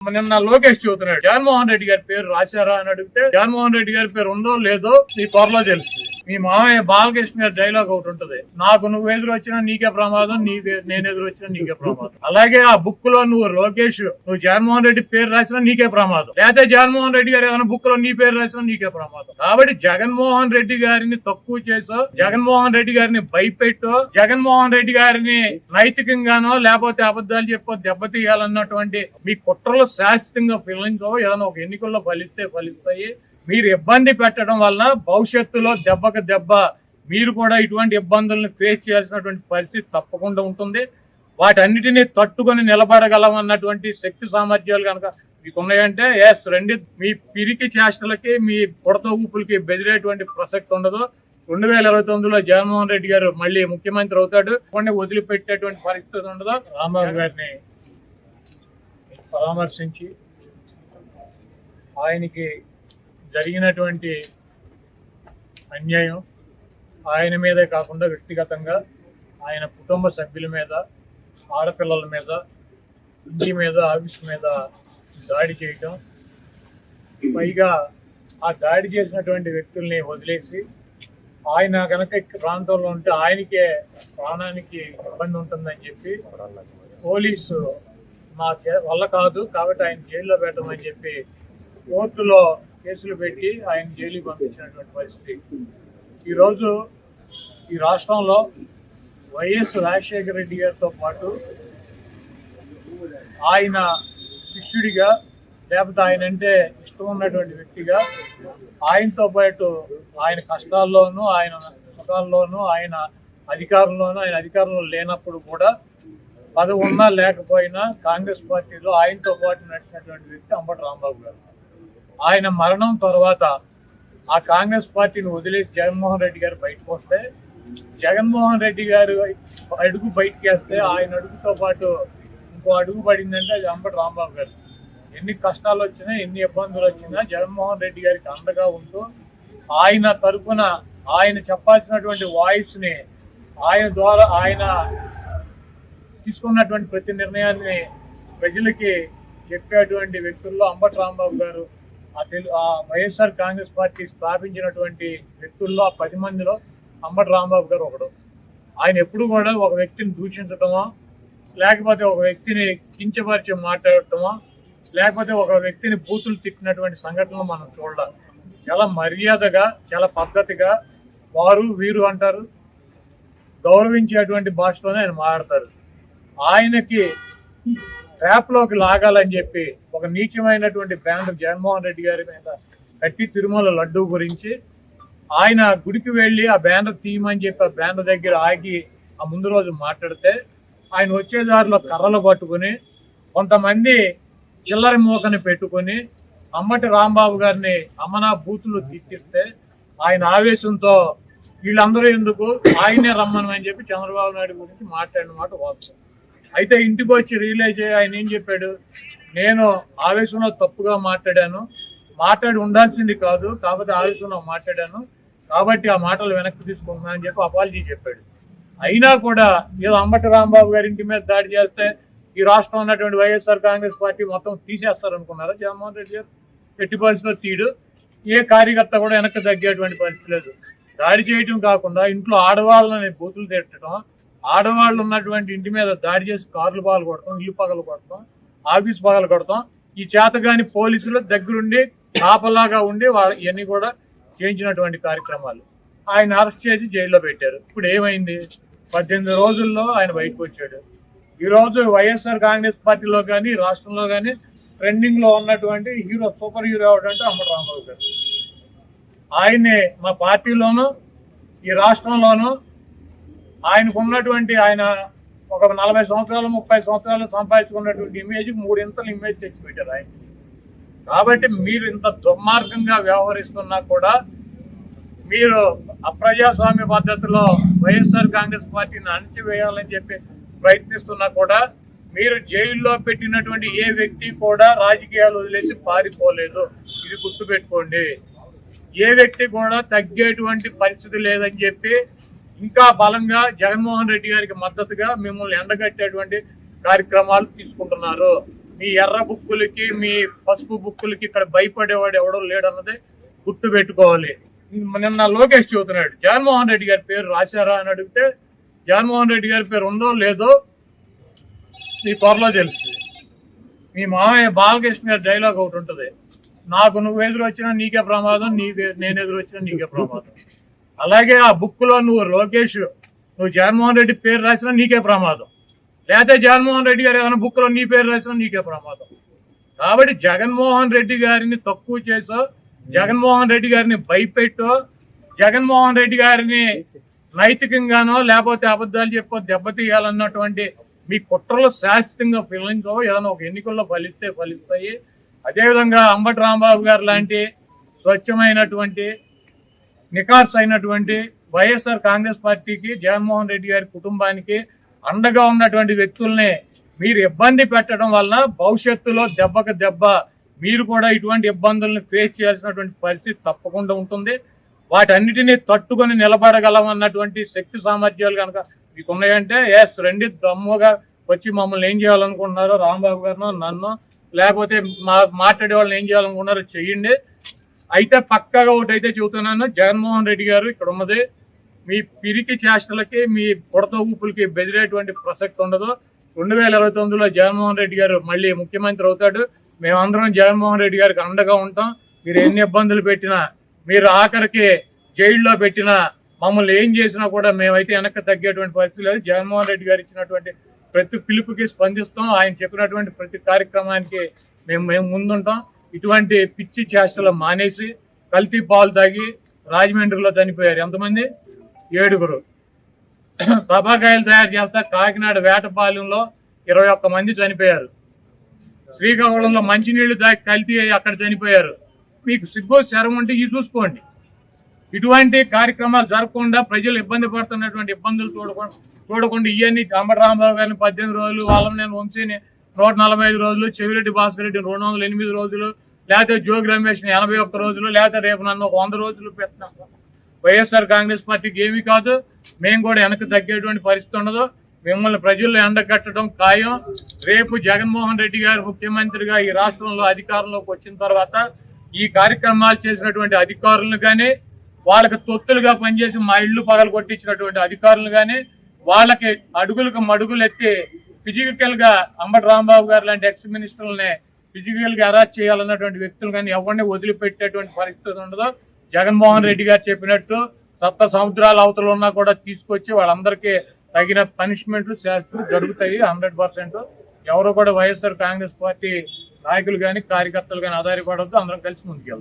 నిన్న లోకేష్ చెబుతున్నాడు జగన్మోహన్ రెడ్డి గారి పేరు రాశారా అని అడిగితే జగన్మోహన్ రెడ్డి గారి పేరు ఉందో లేదో ఈ త్వరలో తెలుస్తుంది. మీ మామయ్య బాలకృష్ణ గారి డైలాగ్ ఒకటి ఉంటది, నాకు నువ్వు ఎదురు వచ్చినా నీకే ప్రమాదం, నేను ఎదురు వచ్చినా నీకే ప్రమాదం. అలాగే ఆ బుక్ లో నువ్వు లోకేష్ నువ్వు జగన్మోహన్ రెడ్డి పేరు రాసినా నీకే ప్రమాదం, లేకపోతే జగన్మోహన్ రెడ్డి గారు ఏమైనా బుక్ లో నీ పేరు రాసినా నీకే ప్రమాదం. కాబట్టి జగన్మోహన్ రెడ్డి గారిని తక్కువ చేసో, జగన్మోహన్ రెడ్డి గారిని భయపెట్టో, జగన్మోహన్ రెడ్డి గారిని నైతికంగానో లేకపోతే అబద్ధాలు చెప్పో దెబ్బతీయాలన్నటువంటి మీ కుట్రలు శాశ్వతంగా ఫలించో, ఏదైనా ఒక ఎన్నికల్లో ఫలిస్తాయి. మీరు ఇబ్బంది పెట్టడం వల్ల భవిష్యత్తులో దెబ్బకు దెబ్బ మీరు కూడా ఇటువంటి ఇబ్బందులను ఫేస్ చేయాల్సినటువంటి పరిస్థితి తప్పకుండా ఉంటుంది. వాటన్నిటినీ తట్టుకొని నిలబడగలమన్నటువంటి శక్తి సామర్థ్యాలు కనుక మీకు ఉన్నాయంటే ఎస్ రండి. మీ పిరికి చేష్టలకి మీ కొడత ఊపులకి బెదిరేటువంటి ప్రసక్తి ఉండదు. 2029లో జగన్మోహన్ రెడ్డి గారు మళ్ళీ ముఖ్యమంత్రి అవుతాడు. కొన్ని వదిలిపెట్టేటువంటి పరిస్థితి ఉండదు. రాంబాబు గారిని పరామర్శించి ఆయనకి జరిగినటువంటి అన్యాయం ఆయన మీదే కాకుండా వ్యక్తిగతంగా ఆయన కుటుంబ సభ్యుల మీద, ఆడపిల్లల మీద, ఇంటి మీద, ఆఫీస్ మీద దాడి చేయటం, పైగా ఆ దాడి చేసినటువంటి వ్యక్తుల్ని వదిలేసి ఆయన కనుక ప్రాంతంలో ఉంటే ఆయనకే ప్రాణానికి ఇబ్బంది ఉంటుందని చెప్పి పోలీసు మా వల్ల కాదు కాబట్టి ఆయన జైల్లో పెట్టమని చెప్పి కోర్టులో కేసులు పెట్టి ఆయన జైలుకి పంపించినటువంటి పరిస్థితి. ఈరోజు ఈ రాష్ట్రంలో వైఎస్ రాజశేఖర రెడ్డి గారితో పాటు ఆయన శిష్యుడిగా లేకపోతే ఆయన అంటే ఇష్టం ఉన్నటువంటి వ్యక్తిగా ఆయనతో పాటు ఆయన కష్టాల్లోనూ ఆయన సుఖాల్లోనూ ఆయన అధికారంలో లేనప్పుడు కూడా పదవి ఉన్నా లేకపోయినా కాంగ్రెస్ పార్టీలో ఆయనతో పాటు నడిచినటువంటి వ్యక్తి అంబటి రాంబాబు గారు. ఆయన మరణం తర్వాత ఆ కాంగ్రెస్ పార్టీని వదిలేసి జగన్మోహన్ రెడ్డి గారు బయటకు వస్తే, జగన్మోహన్ రెడ్డి గారు అడుగు బయటకు వేస్తే ఆయన అడుగుతో పాటు ఇంకో అడుగు పడిందంటే అది అంబటి రాంబాబు గారు. ఎన్ని కష్టాలు వచ్చినా, ఎన్ని ఇబ్బందులు వచ్చినా జగన్మోహన్ రెడ్డి గారికి అండగా ఉంటూ ఆయన తరఫున ఆయన చెప్పాల్సినటువంటి వాయిస్ని ఆయన ద్వారా ఆయన తీసుకున్నటువంటి ప్రతి నిర్ణయాన్ని ప్రజలకి చెప్పేటువంటి వ్యక్తుల్లో అంబటి రాంబాబు గారు, ఆ వైఎస్ఆర్ కాంగ్రెస్ పార్టీ స్థాపించినటువంటి వ్యక్తుల్లో ఆ 10 మందిలో అంబటి రాంబాబు గారు ఒకడు. ఆయన ఎప్పుడు కూడా ఒక వ్యక్తిని దూషించటమో, లేకపోతే ఒక వ్యక్తిని కించపరిచి మాట్లాడటమో, లేకపోతే ఒక వ్యక్తిని బూతులు తిట్టినటువంటి సంఘటనలు మనం చూడాలి. చాలా మర్యాదగా, చాలా పద్ధతిగా వారు వీరు అంటారు, గౌరవించేటువంటి భాషలోనే ఆయన మాట్లాడతారు. ఆయనకి ట్రాప్లోకి లాగాలని చెప్పి ఒక నీచమైనటువంటి బ్యానర్ జగన్మోహన్ రెడ్డి గారి మీద కట్టి తిరుమల లడ్డూ గురించి ఆయన గుడికి వెళ్ళి ఆ బ్యానర్ తీయమని చెప్పి ఆ బ్యానర్ దగ్గర ఆగి ఆ ముందు రోజు మాట్లాడితే ఆయన వచ్చే దారిలో కర్రలు పట్టుకుని కొంతమంది చిల్లర మూకని పెట్టుకుని అంబటి రాంబాబు గారిని అమ్మనా బూతులు తిట్టిస్తే ఆయన ఆవేశంతో వీళ్ళందరూ ఎందుకు ఆయనే రమ్మని చెప్పి చంద్రబాబు నాయుడు గురించి మాట్లాడిన మాట వాస్తవం. అయితే ఇంటికి వచ్చి రియలైజ్ అయ్యి ఆయన ఏం చెప్పాడు, నేను ఆవేశంలో తప్పుగా మాట్లాడి ఉండాల్సింది కాదు, కాకపోతే ఆవేశంలో మాట్లాడాను కాబట్టి ఆ మాటలు వెనక్కి తీసుకుంటున్నాను అని చెప్పి అపాలజీ చెప్పాడు. అయినా కూడా ఏదో అంబటి రాంబాబు గారి ఇంటి మీద దాడి చేస్తే ఈ రాష్ట్రంలో ఉన్నటువంటి వైఎస్ఆర్ కాంగ్రెస్ పార్టీ మొత్తం తీసేస్తారనుకున్నారా? జగన్మోహన్ రెడ్డి గారు ఎట్టి పరిస్థితిలో తీయడు. ఏ కార్యకర్త కూడా వెనక్కి తగ్గేటువంటి పరిస్థితి లేదు. దాడి చేయటం కాకుండా ఇంట్లో ఆడవాళ్ళని బూతులు తిట్టడం, ఆడవాళ్ళు ఉన్నటువంటి ఇంటి మీద దాడి చేసి కార్లు పగలు కొడతాం, ఇల్లు పగలు కొడతాం, ఆఫీస్ పగలు కొడతాం. ఈ చేతగాని పోలీసులు దగ్గరుండి కాపలాగా ఉండి ఇవన్నీ కూడా చేయించినటువంటి కార్యక్రమాలు. ఆయన అరెస్ట్ చేసి జైల్లో పెట్టారు. ఇప్పుడు ఏమైంది? 18 రోజుల్లో ఆయన బయటకు వచ్చాడు. ఈరోజు వైఎస్ఆర్ కాంగ్రెస్ పార్టీలో కానీ రాష్ట్రంలో కానీ ట్రెండింగ్ లో ఉన్నటువంటి సూపర్ హీరో ఎవరంటే అంబటి రాంబాబు గారు. ఆయన్ని మా పార్టీలోనూ ఈ రాష్ట్రంలోనూ ఆయనకు ఉన్నటువంటి ఆయన ఒక 40 సంవత్సరాలు 30 సంవత్సరాలు సంపాదించుకున్నటువంటి ఇమేజ్ 3 ఇంతలు ఇమేజ్ తెచ్చిపెట్టారు ఆయన. కాబట్టి మీరు ఇంత దుర్మార్గంగా వ్యవహరిస్తున్నా కూడా, మీరు అప్రజాస్వామ్య పద్ధతిలో వైఎస్ఆర్ కాంగ్రెస్ పార్టీని అణచివేయాలని చెప్పి ప్రయత్నిస్తున్నా కూడా, మీరు జైల్లో పెట్టినటువంటి ఏ వ్యక్తి కూడా రాజకీయాలు వదిలేసి పారిపోలేదు. ఇది గుర్తుపెట్టుకోండి. ఏ వ్యక్తి కూడా తగ్గేటువంటి పరిస్థితి లేదని చెప్పి ఇంకా బలంగా జగన్మోహన్ రెడ్డి గారికి మద్దతుగా మిమ్మల్ని ఎండగట్టేటువంటి కార్యక్రమాలు తీసుకుంటున్నారు. మీ ఎర్ర బుక్కులకి మీ పసుపు బుక్కులకి ఇక్కడ భయపడేవాడు ఎవడో లేడన్నది గుర్తు పెట్టుకోవాలి. నిన్న లోకేష్ చెబుతున్నాడు జగన్మోహన్ రెడ్డి గారి పేరు రాశారా అని అడిగితే జగన్మోహన్ రెడ్డి గారి పేరు ఉందో లేదో మీ త్వరలో తెలుస్తుంది. మీ మామయ్య బాలకృష్ణ గారి డైలాగ్ ఒకటి ఉంటుంది, నాకు నువ్వు ఎదురు వచ్చినా నీకే ప్రమాదం, నేను ఎదురు వచ్చినా నీకే ప్రమాదం. అలాగే ఆ బుక్లో నువ్వు లోకేష్ నువ్వు జగన్మోహన్ రెడ్డి పేరు రాసినా నీకే ప్రమాదం, లేకపోతే జగన్మోహన్ రెడ్డి గారు ఏదైనా బుక్లో నీ పేరు రాసినా నీకే ప్రమాదం. కాబట్టి జగన్మోహన్ రెడ్డి గారిని తక్కువ చేసో, జగన్మోహన్ రెడ్డి గారిని భయపెట్టో, జగన్మోహన్ రెడ్డి గారిని నైతికంగానో లేకపోతే అబద్ధాలు చెప్పో దెబ్బతీయాలన్నటువంటి మీ కుట్రలు శాశ్వతంగా ఫలించో, ఏదైనా ఒక ఎన్నికల్లో ఫలిస్తాయి. అదేవిధంగా అంబటి రాంబాబు గారు లాంటి స్వచ్ఛమైనటువంటి నికార్స్ అయినటువంటి వైఎస్ఆర్ కాంగ్రెస్ పార్టీకి, జగన్మోహన్ రెడ్డి గారి కుటుంబానికి అండగా ఉన్నటువంటి వ్యక్తుల్ని మీరు ఇబ్బంది పెట్టడం వల్ల భవిష్యత్తులో దెబ్బకు దెబ్బ మీరు కూడా ఇటువంటి ఇబ్బందులను ఫేస్ చేయాల్సినటువంటి పరిస్థితి తప్పకుండా ఉంటుంది. వాటన్నిటినీ తట్టుకొని నిలబడగలమన్నటువంటి శక్తి సామర్థ్యాలు కనుక మీకు ఉన్నాయంటే రండి, దమ్ముగా వచ్చి మమ్మల్ని ఏం చేయాలనుకుంటున్నారో రాంబాబు గారినో నన్ను లేకపోతే మాట్లాడే వాళ్ళని ఏం చేయాలనుకున్నారో చెయ్యండి. అయితే పక్కాగా ఒకటి అయితే చెబుతున్నాను, జగన్మోహన్ రెడ్డి గారు ఇక్కడ ఉన్నది మీ పిరికి చేష్టలకి మీ కొడత ఊపులకి బెదిరేటువంటి ప్రసక్తి ఉండదు. 2029లో జగన్మోహన్ రెడ్డి గారు మళ్ళీ ముఖ్యమంత్రి అవుతాడు. మేమందరం జగన్మోహన్ రెడ్డి గారికి అండగా ఉంటాం. మీరు ఎన్ని ఇబ్బందులు పెట్టినా, మీరు ఆఖరికి జైల్లో పెట్టినా, మమ్మల్ని ఏం చేసినా కూడా మేమైతే వెనక్కి తగ్గేటువంటి పరిస్థితి లేదు. జగన్మోహన్ రెడ్డి గారు ఇచ్చినటువంటి ప్రతి పిలుపుకి స్పందిస్తాం. ఆయన చెప్పినటువంటి ప్రతి కార్యక్రమానికి మేము ముందుంటాం. ఇటువంటి పిచ్చి చేష్టలు మానేసి కల్తీ పాలు తాగి రాజమండ్రిలో చనిపోయారు ఎంతమంది? 7. టపాకాయలు తయారు చేస్తా కాకినాడ వేటపాలెంలో 21 మంది చనిపోయారు. శ్రీకాకుళంలో మంచినీళ్లు తాగి కల్తీ అక్కడ చనిపోయారు. మీకు సిగ్గు శరం ఉంటే ఇవి చూసుకోండి. ఇటువంటి కార్యక్రమాలు జరగకుండా ప్రజలు ఇబ్బంది పడుతున్నటువంటి ఇబ్బందులు చూడకుండా ఇవన్నీ అంబటి రాంబాబు గారిని 18 రోజులు, వాళ్ళని వంశీని 145 రోజులు, చెవిరెడ్డి భాస్కర్ రెడ్డి 208 రోజులు, లేకపోతే జోగి రమేష్ని 81 రోజులు, లేకపోతే రేపు నన్ను 100 రోజులు పెట్టినాము. వైఎస్ఆర్ కాంగ్రెస్ పార్టీకి ఏమీ కాదు. మేము కూడా వెనక్కి తగ్గేటువంటి పరిస్థితి ఉండదు. మిమ్మల్ని ప్రజల్లో ఎండగట్టడం ఖాయం. రేపు జగన్మోహన్ రెడ్డి గారు ముఖ్యమంత్రిగా ఈ రాష్ట్రంలో అధికారంలోకి వచ్చిన తర్వాత ఈ కార్యక్రమాలు చేసినటువంటి అధికారులను కానీ, వాళ్ళకి తొత్తులుగా పనిచేసి మా ఇళ్లు పగలు కొట్టించినటువంటి అధికారులు కానీ, వాళ్ళకి అడుగులకు మడుగులు ఎత్తి ఫిజికల్ గా అంబటి రాంబాబు గారు లాంటి ఎక్స్ మినిస్టర్లని ఫిజికల్ గా అరెస్ట్ చేయాలన్నటువంటి వ్యక్తులు కానీ ఎవరిని వదిలిపెట్టేటువంటి పరిస్థితి ఉండదు. జగన్మోహన్ రెడ్డి గారు చెప్పినట్టు సప్త సముద్రాల అవతల ఉన్నా కూడా తీసుకొచ్చి వాళ్ళందరికీ తగిన పనిష్మెంట్లు జరుగుతాయి 100%. ఎవరు కూడా వైఎస్ఆర్ కాంగ్రెస్ పార్టీ నాయకులు కానీ కార్యకర్తలు కానీ ఆధారపడవద్దు. అందరం కలిసి ముందుకెళ్తాం.